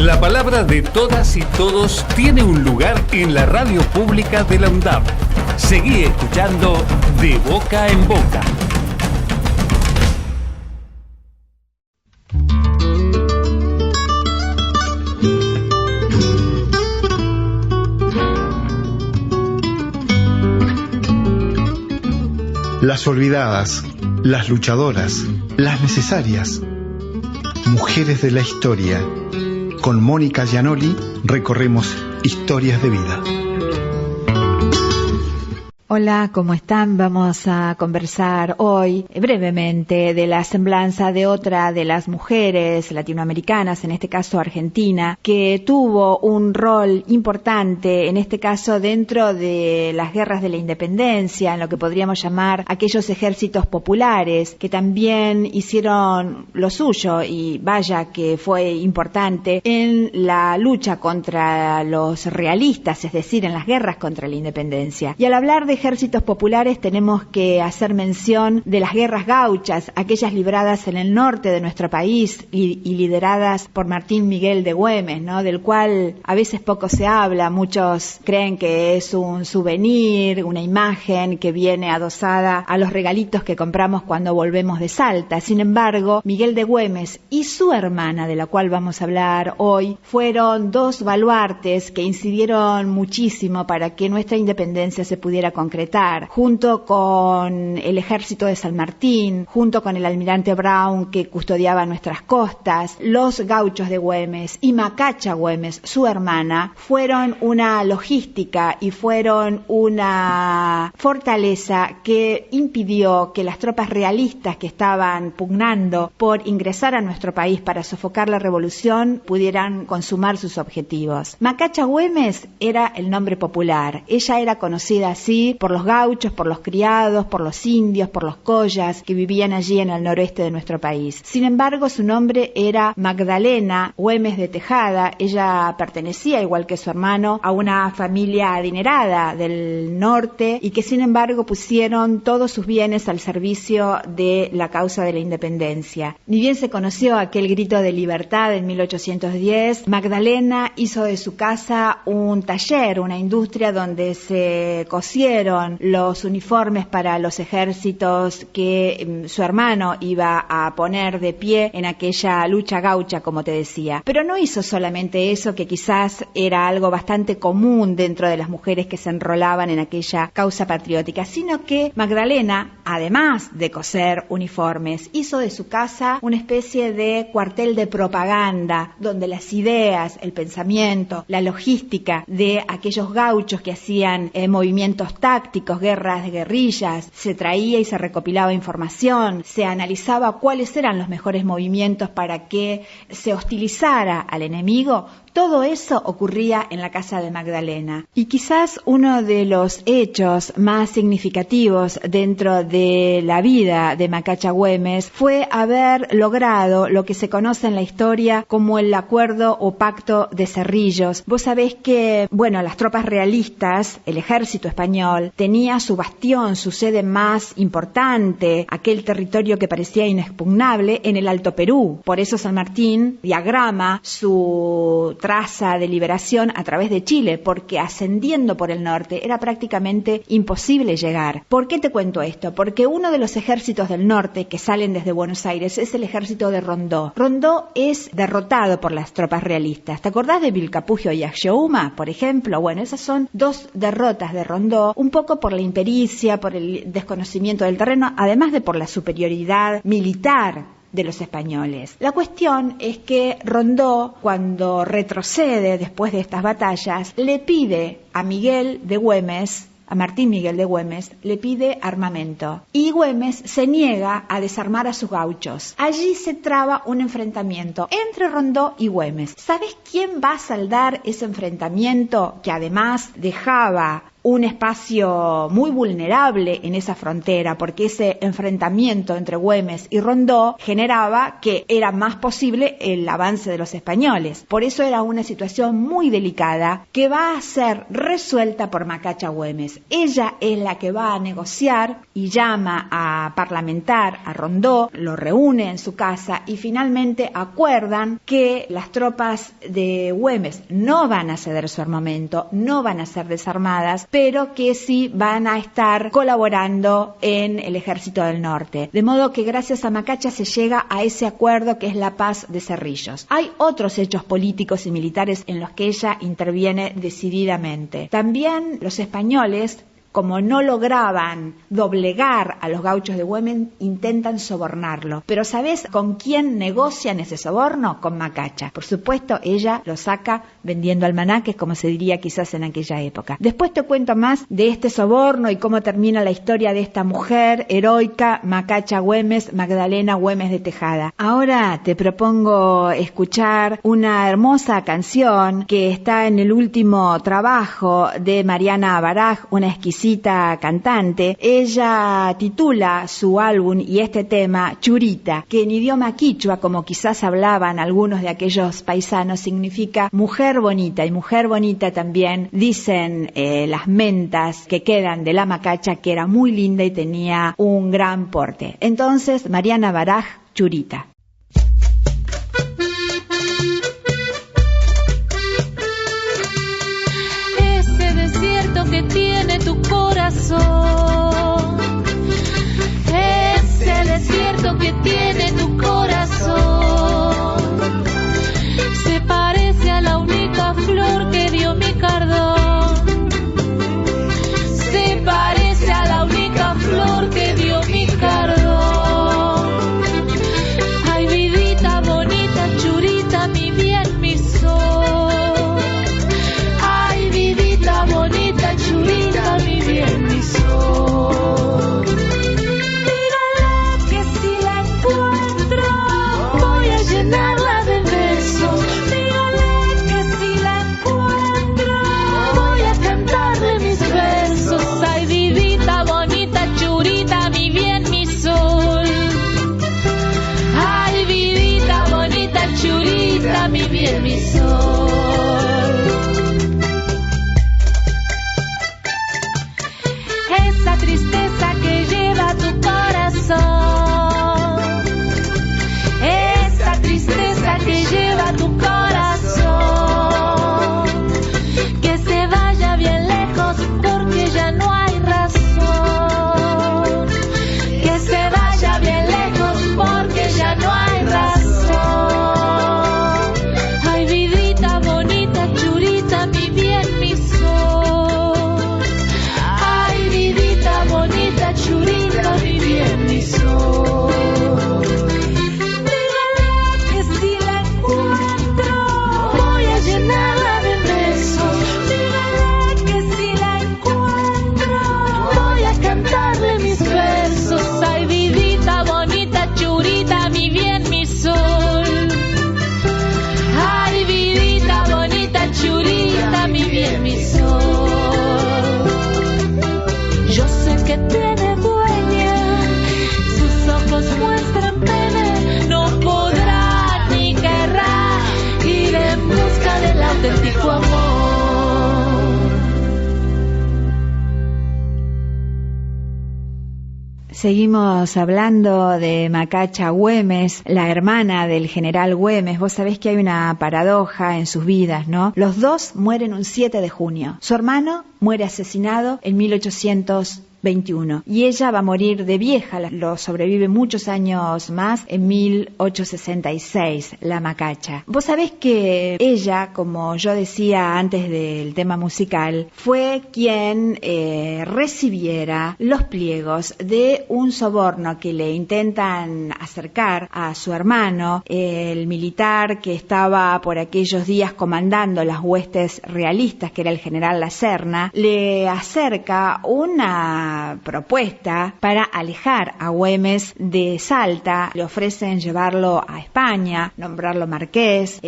La palabra de todas y todos tiene un lugar en la radio pública de la UNDAB. Seguí escuchando De Boca en Boca. Las olvidadas, las luchadoras, las necesarias. Mujeres de la historia. Con Mónica Gianoli recorremos historias de vida. Hola, ¿cómo están? Vamos a conversar hoy brevemente de la semblanza de otra de las mujeres latinoamericanas, en este caso argentina, que tuvo un rol importante, en este caso dentro de las guerras de la independencia, en lo que podríamos llamar aquellos ejércitos populares, que también hicieron lo suyo, y vaya que fue importante, en la lucha contra los realistas, es decir, en las guerras contra la independencia. Y al hablar de ejércitos populares tenemos que hacer mención de las guerras gauchas, aquellas libradas en el norte de nuestro país y lideradas por Martín Miguel de Güemes, ¿no? Del cual a veces poco se habla. Muchos creen que es un souvenir, una imagen que viene adosada a los regalitos que compramos cuando volvemos de Salta. Sin embargo, Miguel de Güemes y su hermana, de la cual vamos a hablar hoy, fueron dos baluartes que incidieron muchísimo para que nuestra independencia se pudiera concretar, junto con el ejército de San Martín, junto con el almirante Brown que custodiaba nuestras costas. Los gauchos de Güemes y Macacha Güemes, su hermana, fueron una logística y fueron una fortaleza que impidió que las tropas realistas que estaban pugnando por ingresar a nuestro país para sofocar la revolución pudieran consumar sus objetivos. Macacha Güemes era el nombre popular. Ella era conocida así por los gauchos, por los criados, por los indios, por los collas que vivían allí en el noroeste de nuestro país. Sin embargo, su nombre era Magdalena Güemes de Tejada. Ella pertenecía, igual que su hermano, a una familia adinerada del norte y que sin embargo pusieron todos sus bienes al servicio de la causa de la independencia. Ni bien se conoció aquel grito de libertad en 1810, Magdalena hizo de su casa un taller, una industria donde se cosieron los uniformes para los ejércitos que su hermano iba a poner de pie en aquella lucha gaucha, como te decía. Pero no hizo solamente eso, que quizás era algo bastante común dentro de las mujeres que se enrolaban en aquella causa patriótica, sino que Magdalena, además de coser uniformes, hizo de su casa una especie de cuartel de propaganda, donde las ideas, el pensamiento, la logística de aquellos gauchos que hacían movimientos tácticos, guerras de guerrillas, se traía y se recopilaba información, se analizaba cuáles eran los mejores movimientos para que se hostilizara al enemigo. Todo eso ocurría en la casa de Magdalena. Y quizás uno de los hechos más significativos dentro de la vida de Macacha Güemes fue haber logrado lo que se conoce en la historia como el acuerdo o pacto de Cerrillos. Vos sabés que, las tropas realistas, el ejército español, tenía su bastión, su sede más importante, aquel territorio que parecía inexpugnable, en el Alto Perú. Por eso San Martín diagrama su traza de liberación a través de Chile, porque ascendiendo por el norte era prácticamente imposible llegar. ¿Por qué te cuento esto? Porque uno de los ejércitos del norte que salen desde Buenos Aires es el ejército de Rondó. Rondó es derrotado por las tropas realistas. ¿Te acordás de Vilcapugio y Axiouma, por ejemplo? Bueno, esas son dos derrotas de Rondó, un poco por la impericia, por el desconocimiento del terreno, además de por la superioridad militar de los españoles. La cuestión es que Rondó, cuando retrocede después de estas batallas, le pide a Miguel de Güemes, a Martín Miguel de Güemes, le pide armamento. Y Güemes se niega a desarmar a sus gauchos. Allí se traba un enfrentamiento entre Rondó y Güemes. ¿Sabes quién va a saldar ese enfrentamiento que además dejaba un espacio muy vulnerable en esa frontera, porque ese enfrentamiento entre Güemes y Rondó generaba que era más posible el avance de los españoles. Por eso era una situación muy delicada que va a ser resuelta por Macacha Güemes. Ella es la que va a negociar y llama a parlamentar a Rondó, lo reúne en su casa y finalmente acuerdan que las tropas de Güemes no van a ceder su armamento, no van a ser desarmadas, pero que sí van a estar colaborando en el Ejército del Norte. De modo que gracias a Macacha se llega a ese acuerdo que es la Paz de Cerrillos. Hay otros hechos políticos y militares en los que ella interviene decididamente. También los españoles, como no lograban doblegar a los gauchos de Güemes, intentan sobornarlo. Pero ¿sabés con quién negocian ese soborno? Con Macacha. Por supuesto, ella lo saca vendiendo almanaques, como se diría quizás en aquella época. Después te cuento más de este soborno y cómo termina la historia de esta mujer heroica, Macacha Güemes, Magdalena Güemes de Tejada. Ahora te propongo escuchar una hermosa canción que está en el último trabajo de Mariana Baraj, una exquisita cantante. Ella titula su álbum y este tema Churita, que en idioma quichua, como quizás hablaban algunos de aquellos paisanos, significa mujer bonita, y mujer bonita también dicen las mentas que quedan de la Macacha, que era muy linda y tenía un gran porte. Entonces, Mariana Baraj, Churita. Que tiene tu corazón, ese desierto que tiene tu corazón, se parece a la única flor que dio mi cardón, se parece a la única flor que dio mi cardón. Ay, vidita bonita, churita, mi bien, mi sol. Ay, vidita bonita, churita, mi bien, mi sol. Mírala que si la encuentro voy a llenarla de besos. Mírala que si la encuentro voy a cantarle mis versos. Ay, vidita bonita, churita, mi bien, mi sol. Ay, vidita bonita, churita, mi bien, mi sol. Esa tristeza que lleva tu corazón, esa tristeza que lleva tu corazón, que se vaya bien lejos porque ya no hay razón, que se vaya bien lejos porque ya no hay razón. Ay, vidita bonita, churita, mi bien, mi sol. Ay, vidita bonita, churita, mi bien, mi sol. Dígale que si la encuentro voy a llenarla de besos. Dígale que si la encuentro voy a cantarle mis versos. Ay, vidita bonita, churita, mi bien, mi sol. Ay, vidita bonita, churita, mi bien, mi sol. Yo sé que tiene dueña, sus ojos muestran pena, no podrá ni querrá ir en busca del auténtico amor. Seguimos hablando de Macacha Güemes, la hermana del general Güemes. Vos sabés que hay una paradoja en sus vidas, ¿no? Los dos mueren un 7 de junio. Su hermano muere asesinado en 1821 y ella va a morir de vieja, lo sobrevive muchos años más, en 1866, la Macacha. Vos sabés que ella, como yo decía antes del tema musical, fue quien recibiera los pliegos de un soborno que le intentan acercar a su hermano, el militar que estaba por aquellos días comandando las huestes realistas, que era el general La Serna. Le acerca una una propuesta para alejar a Güemes de Salta. Le ofrecen llevarlo a España, nombrarlo marqués,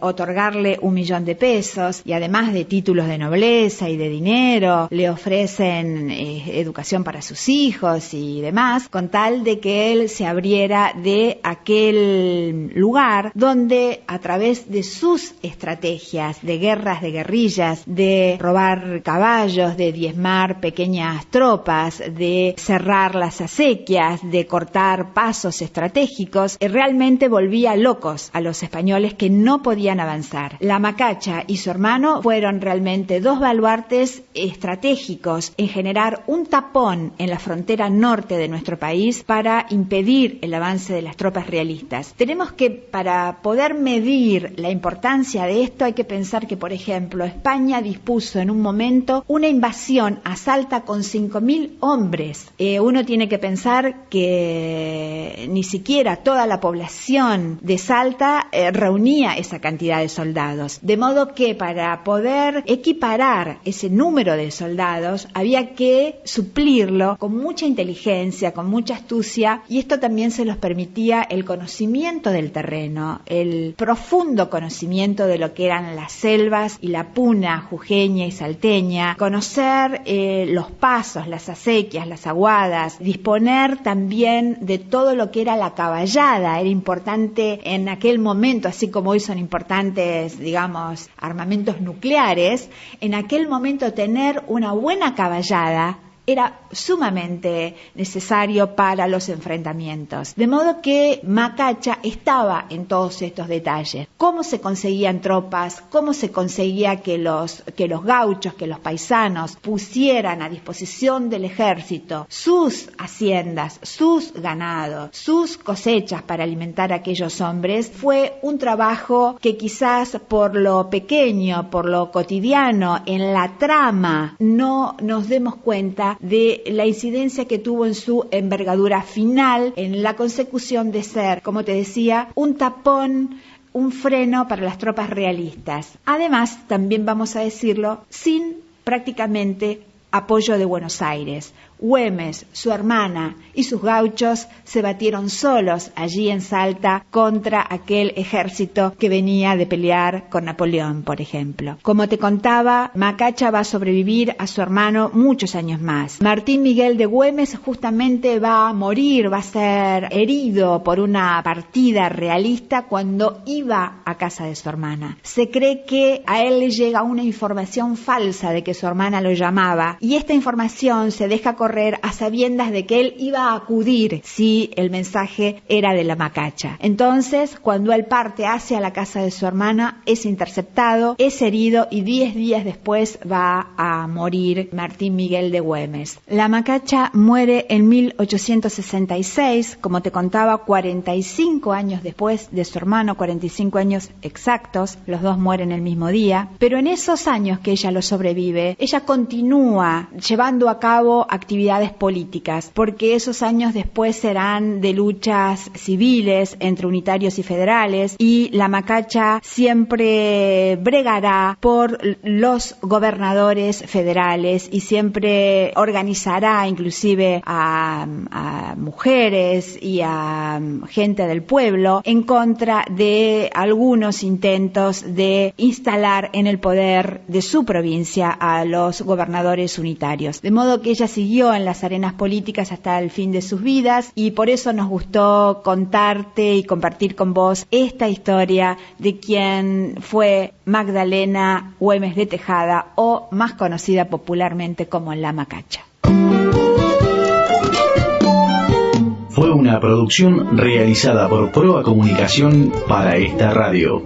otorgarle 1 millón de pesos y además de títulos de nobleza y de dinero, le ofrecen educación para sus hijos y demás, con tal de que él se abriera de aquel lugar donde a través de sus estrategias de guerras, de guerrillas, de robar caballos, de diezmar pequeñas tropas, de cerrar las acequias, de cortar pasos estratégicos, realmente volvía locos a los españoles que no podían avanzar. La Macacha y su hermano fueron realmente 2 baluartes estratégicos en generar un tapón en la frontera norte de nuestro país para impedir el avance de las tropas realistas. Tenemos que, para poder medir la importancia de esto, hay que pensar que, por ejemplo, España dispuso en un momento una invasión a Salta con 5.000 hombres. Uno tiene que pensar que ni siquiera toda la población de Salta reunía esa cantidad de soldados. De modo que para poder equiparar ese número de soldados había que suplirlo con mucha inteligencia, con mucha astucia, y esto también se los permitía el conocimiento del terreno, el profundo conocimiento de lo que eran las selvas y la puna jujeña y salteña, conocer los pasos, las acequias, las aguadas, disponer también de todo lo que era la caballada. Era importante en aquel momento, así como hoy son importantes, digamos, armamentos nucleares, en aquel momento tener una buena caballada era sumamente necesario para los enfrentamientos. De modo que Macacha estaba en todos estos detalles. Cómo se conseguían tropas, cómo se conseguía que los gauchos, que los paisanos pusieran a disposición del ejército sus haciendas, sus ganados, sus cosechas para alimentar a aquellos hombres, fue un trabajo que quizás por lo pequeño, por lo cotidiano, en la trama, no nos demos cuenta de la incidencia que tuvo en su envergadura final, en la consecución de ser, como te decía, un tapón, un freno para las tropas realistas. Además, también vamos a decirlo, sin prácticamente apoyo de Buenos Aires. Güemes, su hermana y sus gauchos se batieron solos allí en Salta contra aquel ejército que venía de pelear con Napoleón, por ejemplo. Como te contaba, Macacha va a sobrevivir a su hermano muchos años más. Martín Miguel de Güemes justamente va a morir, va a ser herido por una partida realista cuando iba a casa de su hermana. Se cree que a él le llega una información falsa de que su hermana lo llamaba, y esta información se deja correr a sabiendas de que él iba a acudir si el mensaje era de la Macacha. Entonces, cuando él parte hacia la casa de su hermana, es interceptado, es herido y 10 días después va a morir Martín Miguel de Güemes. La Macacha muere en 1866, como te contaba, 45 años después de su hermano, 45 años exactos, los dos mueren el mismo día, pero en esos años que ella lo sobrevive, ella continúa llevando a cabo actividades políticas, porque esos años después serán de luchas civiles entre unitarios y federales, y la Macacha siempre bregará por los gobernadores federales y siempre organizará inclusive a mujeres y a gente del pueblo en contra de algunos intentos de instalar en el poder de su provincia a los gobernadores unitarios. De modo que ella siguió en las arenas políticas hasta el fin de sus vidas, y por eso nos gustó contarte y compartir con vos esta historia de quien fue Magdalena Güemes de Tejada, o más conocida popularmente como la Macacha. Fue una producción realizada por Proa Comunicación para esta radio.